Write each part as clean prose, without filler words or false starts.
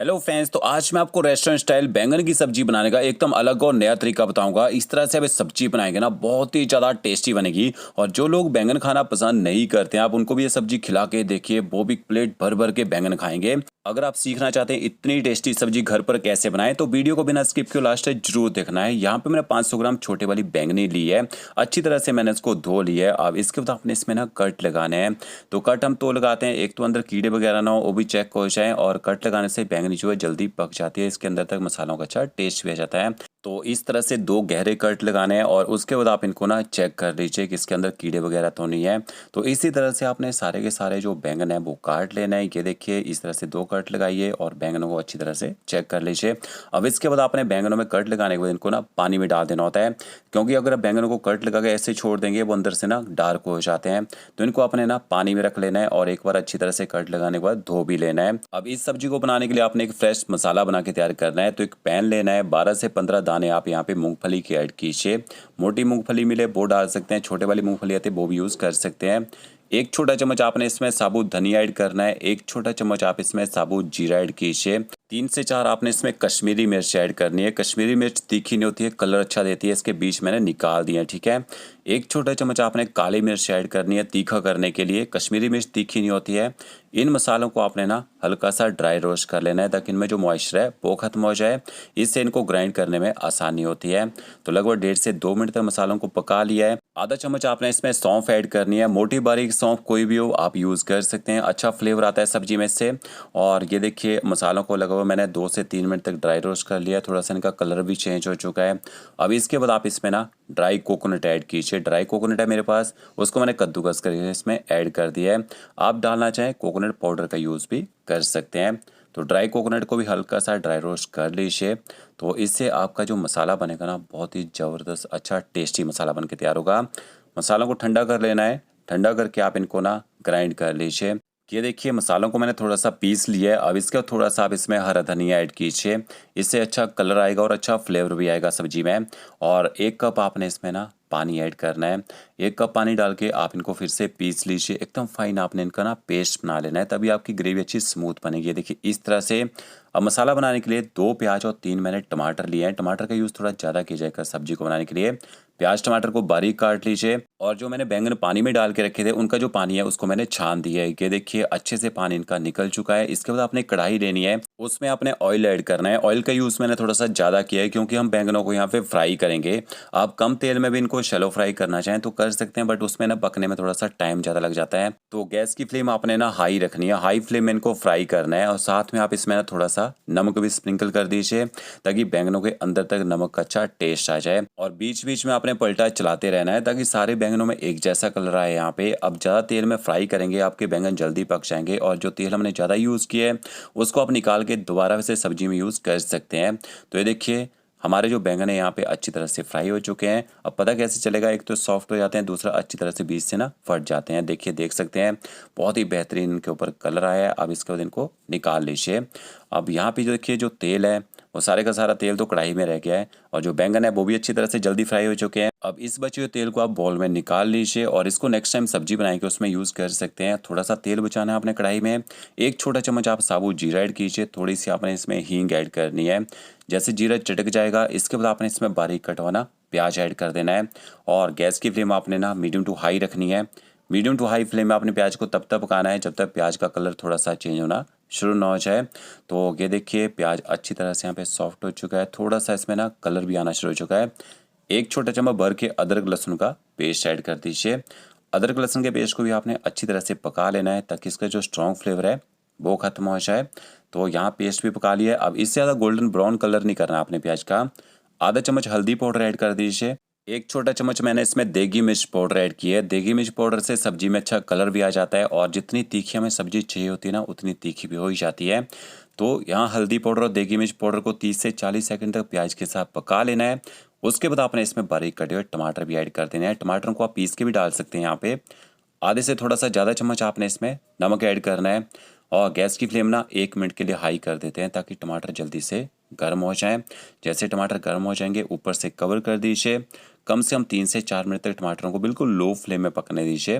Hello friends, तो आज मैं आपको रेस्टोरेंट स्टाइल बैंगन की सब्जी बनाने का एकदम अलग और नया तरीका बताऊंगा। इस तरह से आप इस सब्जी बनाएंगे ना, बहुत ही ज़्यादा टेस्टी बनेगी। और जो लोग बैंगन खाना पसंद नहीं करते हैं, आप उनको भी ये सब्जी खिला के देखिए, वो भी प्लेट भर भर के बैंगन खाएंगे। अगर आप सीखना चाहते हैं इतनी टेस्टी सब्जी घर पर कैसे बनाएं, तो वीडियो को बिना स्किप किए लास्ट तक जरूर देखना है। यहाँ पे मैंने 500 ग्राम छोटे वाली बैंगनी ली है। अच्छी तरह से मैंने इसको धो लिया है। अब इसके बाद आपने इसमें ना कट लगाने हैं। तो कट हम तो लगाते हैं, एक तो अंदर कीड़े वगैरह ना हो वो भी चेक हो जाए, और कट लगाने से बैंगनी जो है जल्दी पक जाती है, इसके अंदर तक मसालों का अच्छा टेस्ट भी आ जाता है। तो इस तरह से 2 गहरे कट लगाने हैं, और उसके बाद आप इनको ना चेक कर लीजिए कि इसके अंदर कीड़े वगैरह तो नहीं है। तो इसी तरह से आपने सारे के सारे जो बैंगन है वो काट लेना है। ये देखिए, इस तरह से 2 कट लगाइए और बैंगनों को अच्छी तरह से चेक कर लीजिए। अब इसके बाद आपने बैंगनों में कट लगाने के बाद इनको ना पानी में डाल देना होता है, क्योंकि अगर आप बैंगनों को कट लगा के ऐसे छोड़ देंगे वो अंदर से ना डार्क हो जाते हैं। तो इनको आपने ना पानी में रख लेना है, और एक बार अच्छी तरह से कट लगाने के बाद धो भी लेना है। अब इस सब्जी को बनाने के लिए आपने एक फ्रेश मसाला बना के तैयार करना है। तो एक पैन लेना है, 12 से 15 दाने आप यहाँ पे मूंगफली के ऐड कीजिए। मोटी मूंगफली मिले वो डाल सकते हैं, छोटे वाली मूंगफली आती है वो भी यूज़ कर सकते हैं। एक छोटा चम्मच आपने इसमें साबुत धनिया ऐड करना है। एक छोटा चम्मच आप इसमें साबुत जीरा ऐड कीजिए। 3 से 4 आपने इसमें कश्मीरी मिर्च ऐड करनी है। कश्मीरी मिर्च तीखी नहीं होती है, कलर अच्छा देती है, इसके बीच मैंने निकाल दिया, ठीक है। एक छोटा चम्मच आपने काली मिर्च ऐड करनी है तीखा करने के लिए। कश्मीरी मिर्च तीखी नहीं होती है। इन मसालों को आपने ना हल्का सा ड्राई रोस्ट कर लेना है, ताकि इनमें जो मॉइस्चर है वो खत्म हो जाए। इससे इनको ग्राइंड करने में आसानी होती है। तो लगभग 1.5 से 2 मिनट तक मसालों को पका लिया है। आधा चम्मच आपने इसमें सौंफ ऐड करनी है। मोटी बारीक सौंफ कोई भी हो आप यूज़ कर सकते हैं, अच्छा फ्लेवर आता है सब्जी में इससे। और ये देखिए, मसालों को लगभग मैंने 2 से 3 मिनट तक ड्राई रोस्ट कर लिया। थोड़ा सा इनका कलर भी चेंज हो चुका है। अब इसके बाद आप इसमें ना ड्राई कोकोनट ऐड कीजिए। ड्राई कोकोनट है मेरे पास, उसको मैंने कद्दूकस करके इसमें ऐड कर दिया है। आप डालना चाहें कोकोनट पाउडर का यूज़ भी कर सकते हैं। तो ड्राई कोकोनट को भी हल्का सा ड्राई रोस्ट कर लीजिए। तो इससे आपका जो मसाला बनेगा ना, बहुत ही ज़बरदस्त अच्छा टेस्टी मसाला बन के तैयार होगा। मसालों को ठंडा कर लेना है। ठंडा करके आप इनको ना ग्राइंड कर लीजिए। ये देखिए, मसालों को मैंने थोड़ा सा पीस लिया है। अब इसका थोड़ा सा आप इसमें हरा धनिया ऐड कीजिए। इससे अच्छा कलर आएगा और अच्छा फ्लेवर भी आएगा सब्जी में। और 1 कप आपने इसमें ना पानी ऐड करना है। 1 कप पानी डाल के आप इनको फिर से पीस लीजिए। एकदम फाइन आपने इनका ना पेस्ट बना लेना है, तभी आपकी ग्रेवी अच्छी स्मूथ बनेगी। देखिए इस तरह से। अब मसाला बनाने के लिए 2 प्याज और 3 मैंने टमाटर लिए हैं। टमाटर का यूज़ थोड़ा ज़्यादा किया जाएगा सब्जी को बनाने के लिए। प्याज टमाटर को बारीक काट लीजिए। और जो मैंने बैंगन पानी में डाल के रखे थे, उनका जो पानी है उसको मैंने छान दिया है। ये देखिए, अच्छे से पानी इनका निकल चुका है। इसके बाद आपने कढ़ाई लेनी है, उसमें आपने ऑयल ऐड करना है। ऑयल का यूज़ मैंने थोड़ा सा ज़्यादा किया है, क्योंकि हम बैंगनों को यहाँ पे फ्राई करेंगे। आप कम तेल में भी इनको शैलो फ्राई करना चाहें तो कर सकते हैं, बट उसमें ना पकने में थोड़ा सा टाइम ज़्यादा लग जाता है। तो गैस की फ्लेम आपने ना हाई रखनी है। हाई फ्लेम में इनको फ्राई करना है, और साथ में आप इसमें ना थोड़ा सा नमक भी स्प्रिंकल कर दीजिए, ताकि बैंगनों के अंदर तक नमक का अच्छा टेस्ट आ जाए। और बीच बीच में आपने पलटा चलाते रहना है, ताकि सारे बैंगनों में एक जैसा कलर आए यहाँ पे। अब ज़्यादा तेल में फ्राई करेंगे, आपके बैंगन जल्दी पक जाएंगे। और जो तेल हमने ज़्यादा यूज़ किया है उसको आप निकाल के दोबारा से सब्जी में यूज़ कर सकते हैं। तो ये देखिए, हमारे जो बैंगन है यहाँ पे अच्छी तरह से फ्राई हो चुके हैं। अब पता कैसे चलेगा, एक तो सॉफ्ट हो जाते हैं, दूसरा अच्छी तरह से बीच से ना फट जाते हैं। देखिए, देख सकते हैं बहुत ही बेहतरीन इनके ऊपर कलर आया है। अब इसके बाद इनको निकाल लीजिए। अब यहाँ पे जो देखिए, जो तेल है वो सारे का सारा तेल तो कढ़ाई में रह गया है, और जो बैंगन है वो भी अच्छी तरह से जल्दी फ्राई हो चुके हैं। अब इस बचे हुए तेल को आप बाउल में निकाल लीजिए, और इसको नेक्स्ट टाइम सब्जी बनाएंगे उसमें यूज़ कर सकते हैं। थोड़ा सा तेल बचाना है आपने कढ़ाई में। 1 छोटा चम्मच आप साबुत जीरा ऐड कीजिए। थोड़ी सी आपने इसमें हींग ऐड करनी है। जैसे जीरा चटक जाएगा, इसके बाद आपने इसमें बारीक कटा हुआ ना प्याज ऐड कर देना है। और गैस की फ्लेम आपने ना मीडियम टू हाई रखनी है। मीडियम टू हाई फ्लेम में आपने प्याज को तब तक पकाना है जब तक प्याज का कलर थोड़ा सा चेंज होना शुरू ना हो जाए। तो ये देखिए, प्याज अच्छी तरह से यहाँ पे सॉफ्ट हो चुका है। थोड़ा सा इसमें ना कलर भी आना शुरू हो चुका है। 1 छोटा चम्मच भर के अदरक लहसुन का पेस्ट ऐड कर दीजिए। अदरक लहसुन के पेस्ट को भी आपने अच्छी तरह से पका लेना है, ताकि इसका जो स्ट्रॉन्ग फ्लेवर है वो खत्म हो जाए। तो यहाँ पेस्ट भी पका लिया है। अब इससे ज़्यादा गोल्डन ब्राउन कलर नहीं करना आपने प्याज का। आधा चम्मच हल्दी पाउडर ऐड कर दीजिए। 1 छोटा चम्मच मैंने इसमें देगी मिर्च पाउडर ऐड की है। देगी मिर्च पाउडर से सब्जी में अच्छा कलर भी आ जाता है, और जितनी तीखी हमें सब्जी चाहिए होती है ना, उतनी तीखी भी हो ही जाती है। तो यहाँ हल्दी पाउडर और देगी मिर्च पाउडर को 30 से 40 सेकंड तक प्याज के साथ पका लेना है। उसके बाद आपने इसमें बारीक कटे हुए टमाटर भी ऐड कर देना है। टमाटरों को आप पीस के भी डाल सकते हैं यहाँ पे। आधे से थोड़ा सा ज़्यादा चम्मच आपने इसमें नमक ऐड करना है। और गैस की फ्लेम ना 1 मिनट के लिए हाई कर देते हैं, ताकि टमाटर जल्दी से गर्म हो जाएं। जैसे टमाटर गर्म हो जाएंगे, ऊपर से कवर कर दीजिए। कम से कम 3 से 4 मिनट तक टमाटरों को बिल्कुल लो फ्लेम में पकने दीजिए।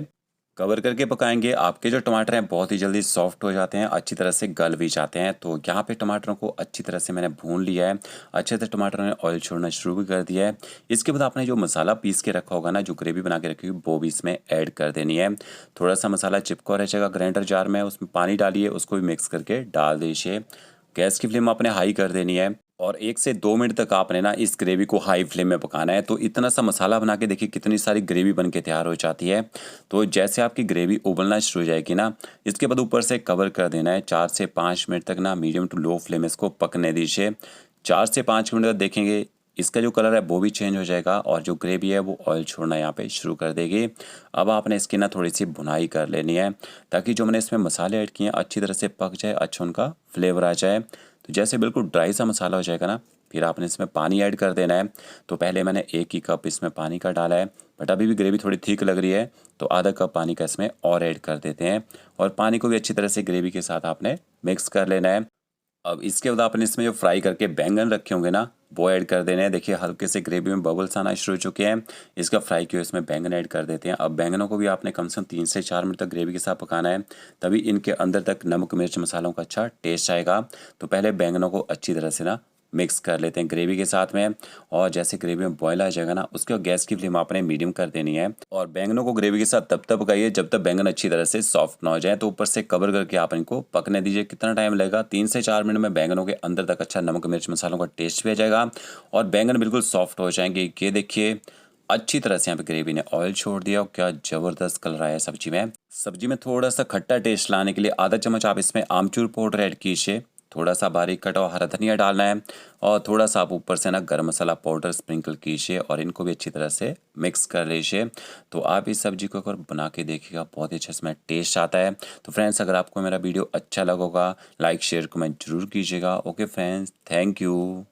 कवर करके पकाएंगे, आपके जो टमाटर हैं बहुत ही जल्दी सॉफ्ट हो जाते हैं, अच्छी तरह से गल भी जाते हैं। तो यहाँ पे टमाटरों को अच्छी तरह से मैंने भून लिया है, अच्छे से टमाटरों ने ऑयल छोड़ना शुरू भी कर दिया है। इसके बाद आपने जो मसाला पीस के रखा होगा ना, जो ग्रेवी बना के रखी हुई, वो भी इसमें ऐड कर देनी है। थोड़ा सा मसाला चिपका रह जाएगा ग्राइंडर जार में, उसमें पानी डालिए, उसको भी मिक्स करके डाल दीजिए। गैस की फ्लेम आपने हाई कर देनी है और 1 से 2 मिनट तक आपने ना इस ग्रेवी को हाई फ्लेम में पकाना है। तो इतना सा मसाला बना के देखिए कितनी सारी ग्रेवी बन के तैयार हो जाती है। तो जैसे आपकी ग्रेवी उबलना शुरू हो जाएगी ना, इसके बाद ऊपर से कवर कर देना है। 4 से 5 मिनट तक ना मीडियम टू लो फ्लेम इसको पकने दीजिए। 4 से 5 मिनट तक देखेंगे इसका जो कलर है वो भी चेंज हो जाएगा और जो ग्रेवी है वो ऑयल छोड़ना यहाँ पे शुरू कर देगी। अब आपने इसकी ना थोड़ी सी भुनाई कर लेनी है ताकि जो मैंने इसमें मसाले ऐड किए हैं अच्छी तरह से पक जाए, अच्छा उनका फ्लेवर आ जाए। तो जैसे बिल्कुल ड्राई सा मसाला हो जाएगा ना, फिर आपने इसमें पानी ऐड कर देना है। तो पहले मैंने 1 ही कप इसमें पानी का डाला है, बट अभी भी ग्रेवी थोड़ी थिक लग रही है तो आधा कप पानी का इसमें और ऐड कर देते हैं और पानी को भी अच्छी तरह से ग्रेवी के साथ आपने मिक्स कर लेना है। अब इसके बाद आपने इसमें जो फ्राई करके बैंगन रखे होंगे ना, वो ऐड कर देने हैं। देखिए हल्के से ग्रेवी में बबल्स आना शुरू हो चुके हैं। इसका फ्राई किया इसमें बैंगन ऐड कर देते हैं। अब बैंगनों को भी आपने कम से कम 3 से 4 मिनट तक ग्रेवी के साथ पकाना है, तभी इनके अंदर तक नमक मिर्च मसालों का अच्छा टेस्ट आएगा। तो पहले बैंगनों को अच्छी तरह से ना मिक्स कर लेते हैं ग्रेवी के साथ में और जैसे ग्रेवी में बॉयल आ जाएगा ना, उसके बाद गैस की फ्लेम आपने मीडियम कर देनी है और बैंगनों को ग्रेवी के साथ तब तक पकाइए जब तक बैंगन अच्छी तरह से सॉफ्ट ना हो जाए। तो ऊपर से कवर करके आप इनको पकने दीजिए। कितना टाइम लगेगा? 3 से 4 मिनट में बैंगनों के अंदर तक अच्छा नमक मिर्च मसालों का टेस्ट भी आ जाएगा और बैंगन बिल्कुल सॉफ्ट हो जाएंगे। ये देखिए अच्छी तरह से यहाँ पे ग्रेवी ने ऑयल छोड़ दिया और क्या ज़बरदस्त कलर आया है सब्जी में। सब्जी में थोड़ा सा खट्टा टेस्ट लाने के लिए आधा चम्मच आप इसमें आमचूर पाउडर ऐड कीजिए। थोड़ा सा बारीक कटा हुआ हरा धनिया डालना है और थोड़ा सा आप ऊपर से ना गरम मसाला पाउडर स्प्रिंकल कीजिए और इनको भी अच्छी तरह से मिक्स कर लीजिए। तो आप इस सब्जी को अगर बना के देखिएगा बहुत ही अच्छा इसमें टेस्ट आता है। तो फ्रेंड्स अगर आपको मेरा वीडियो अच्छा लगा होगा लाइक शेयर कमेंट जरूर कीजिएगा। Okay friends, thank you.